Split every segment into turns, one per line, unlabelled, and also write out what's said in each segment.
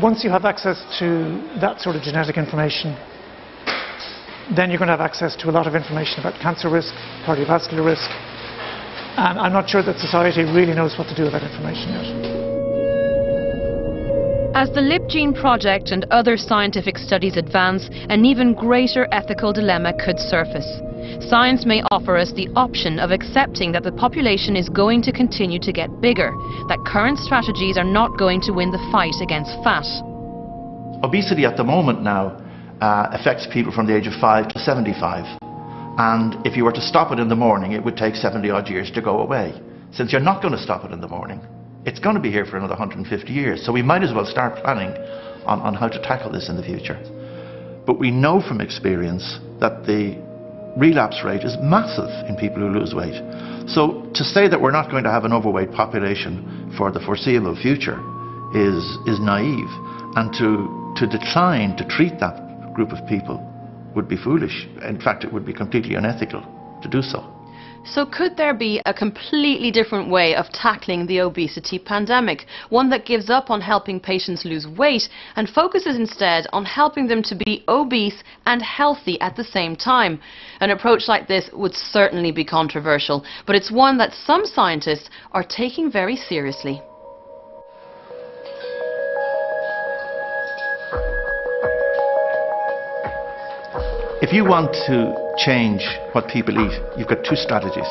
Once you have access to that sort of genetic information, then you're going to have access to a lot of information about cancer risk, cardiovascular risk, and I'm not sure that society really knows what to do with that information yet.
As the LipGene project and other scientific studies advance, an even greater ethical dilemma could surface. Science may offer us the option of accepting that the population is going to continue to get bigger, that current strategies are not going to win the fight against fat.
Obesity at the moment now affects people from the age of 5 to 75. And if you were to stop it in the morning, it would take 70 odd years to go away. Since you're not going to stop it in the morning, it's going to be here for another 150 years. So we might as well start planning on how to tackle this in the future. But we know from experience that the relapse rate is massive in people who lose weight. So to say that we're not going to have an overweight population for the foreseeable future is naive. And to decline to treat that group of people would be foolish. In fact, it would be completely unethical to do so.
So could there be a completely different way of tackling the obesity pandemic? One that gives up on helping patients lose weight and focuses instead on helping them to be obese and healthy at the same time? An approach like this would certainly be controversial, but it's one that some scientists are taking very seriously.
If you want to change what people eat, you've got two strategies.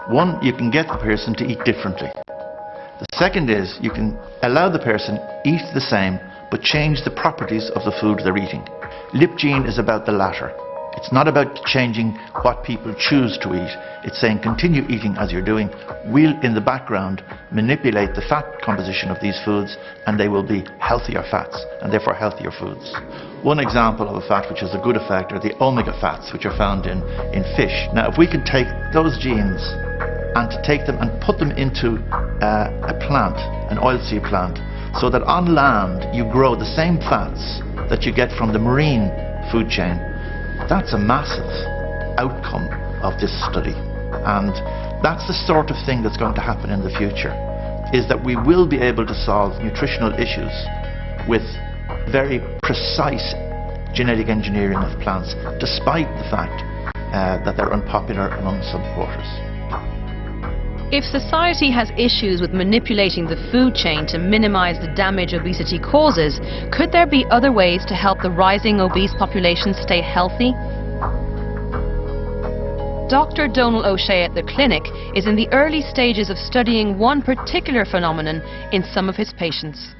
One, you can get the person to eat differently. The second is you can allow the person eat the same but change the properties of the food they're eating. LipGene is about the latter. It's not about changing what people choose to eat. It's saying continue eating as you're doing. We'll, in the background, manipulate the fat composition of these foods, and they will be healthier fats, and therefore healthier foods. One example of a fat which has a good effect are the omega fats, which are found in fish. Now, if we could take those genes and to take them and put them into a plant, an oilseed plant, so that on land you grow the same fats that you get from the marine food chain, that's a massive outcome of this study. And that's the sort of thing that's going to happen in the future, is that we will be able to solve nutritional issues with very precise genetic engineering of plants, despite the fact that they're unpopular among some quarters.
If society has issues with manipulating the food chain to minimize the damage obesity causes, could there be other ways to help the rising obese population stay healthy? Dr. Donal O'Shea at the clinic is in the early stages of studying one particular phenomenon in some of his patients.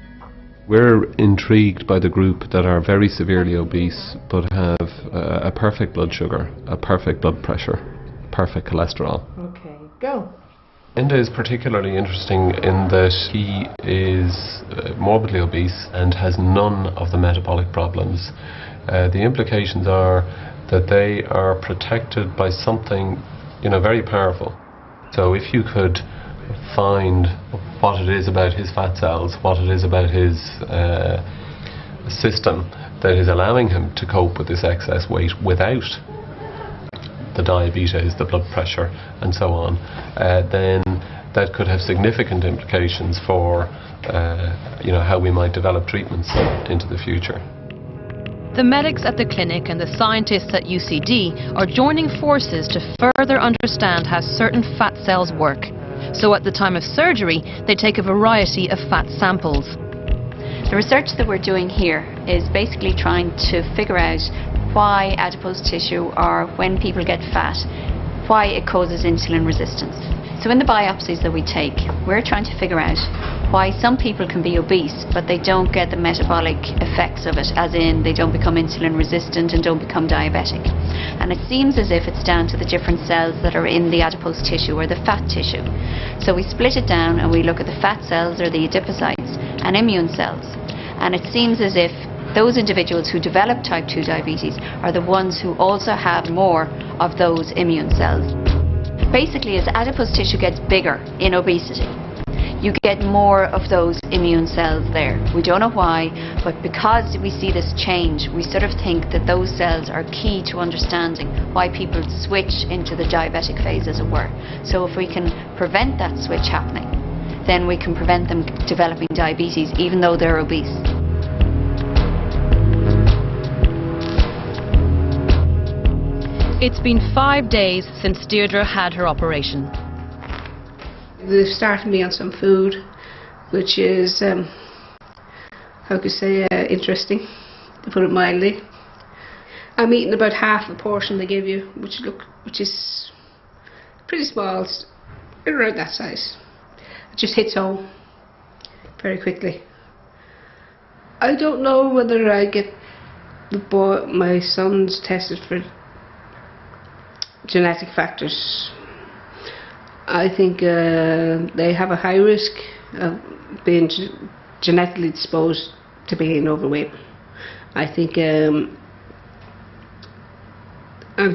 We're intrigued by the group that are very severely obese but have a perfect blood sugar, a perfect blood pressure, perfect cholesterol.
Okay, go.
Enda is particularly interesting in that he is morbidly obese and has none of the metabolic problems. The implications are that they are protected by something, very powerful. So if you could find what it is about his fat cells, what it is about his system that is allowing him to cope with this excess weight without the diabetes, the blood pressure and so on, then that could have significant implications for how we might develop treatments into the future.
The medics at the clinic and the scientists at UCD are joining forces to further understand how certain fat cells work. So at the time of surgery, they take a variety of fat samples.
The research that we're doing here is basically trying to figure out why adipose tissue, or when people get fat, why it causes insulin resistance. So in the biopsies that we take, we're trying to figure out why some people can be obese but they don't get the metabolic effects of it, as in they don't become insulin resistant and don't become diabetic. And it seems as if it's down to the different cells that are in the adipose tissue, or the fat tissue. So we split it down and we look at the fat cells, or the adipocytes, and immune cells. And it seems as if those individuals who develop type 2 diabetes are the ones who also have more of those immune cells. Basically, as adipose tissue gets bigger in obesity, you get more of those immune cells there. We don't know why, but because we see this change, we sort of think that those cells are key to understanding why people switch into the diabetic phase, as it were. So if we can prevent that switch happening, then we can prevent them developing diabetes even though they're obese.
It's been 5 days since Deirdre had her operation.
They started me on some food, which is, how could I say, interesting, to put it mildly. I'm eating about half the portion they give you, which is pretty small, it's around that size. It just hits home very quickly. I don't know whether I get my son's tested for genetic factors. I think they have a high risk of being genetically disposed to being overweight. I think I'm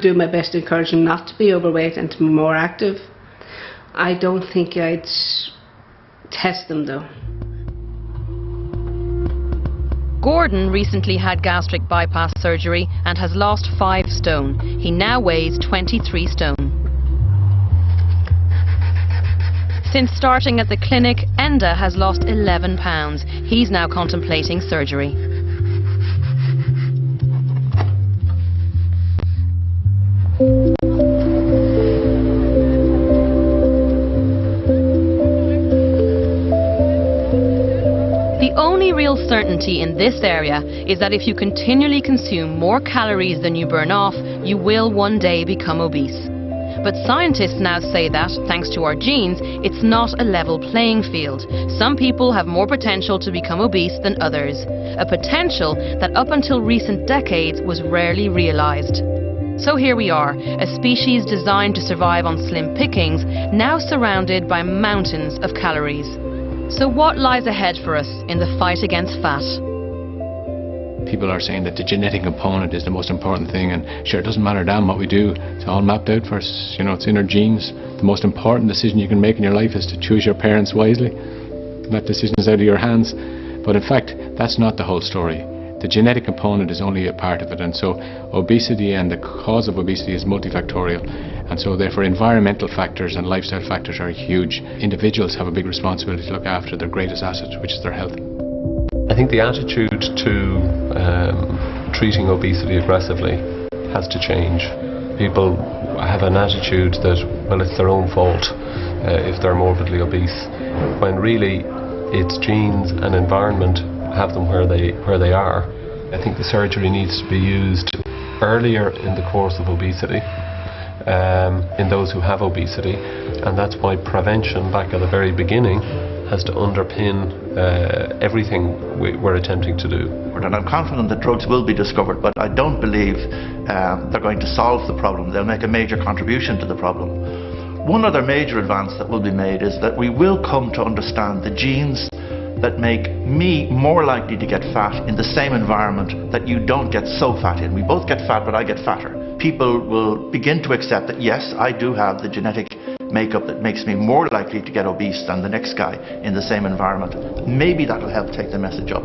doing my best to encourage them not to be overweight and to be more active. I don't think I'd test them though.
Gordon recently had gastric bypass surgery and has lost 5 stone. He now weighs 23 stone. Since starting at the clinic, Enda has lost 11 pounds. He's now contemplating surgery. The only real certainty in this area is that if you continually consume more calories than you burn off, you will one day become obese. But scientists now say that, thanks to our genes, it's not a level playing field. Some people have more potential to become obese than others. A potential that up until recent decades was rarely realized. So here we are, a species designed to survive on slim pickings, now surrounded by mountains of calories. So what lies ahead for us in the fight against fat?
People are saying that the genetic component is the most important thing, and sure, it doesn't matter damn what we do, it's all mapped out for us, you know, it's in our genes. The most important decision you can make in your life is to choose your parents wisely. That decision is out of your hands, but in fact that's not the whole story. The genetic component is only a part of it, and so obesity and the cause of obesity is multifactorial, and so therefore environmental factors and lifestyle factors are huge. Individuals have a big responsibility to look after their greatest asset, which is their health.
I think the attitude to treating obesity aggressively has to change. People have an attitude that, well, it's their own fault if they're morbidly obese, when really it's genes and environment have them where they are. I think the surgery needs to be used earlier in the course of obesity, in those who have obesity, and that's why prevention back at the very beginning has to underpin everything we're attempting to do.
And I'm confident that drugs will be discovered, but I don't believe they're going to solve the problem. They'll make a major contribution to the problem. One other major advance that will be made is that we will come to understand the genes that make me more likely to get fat in the same environment that you don't get so fat in. We both get fat, but I get fatter. People will begin to accept that yes, I do have the genetic makeup that makes me more likely to get obese than the next guy in the same environment. Maybe that'll help take the message up.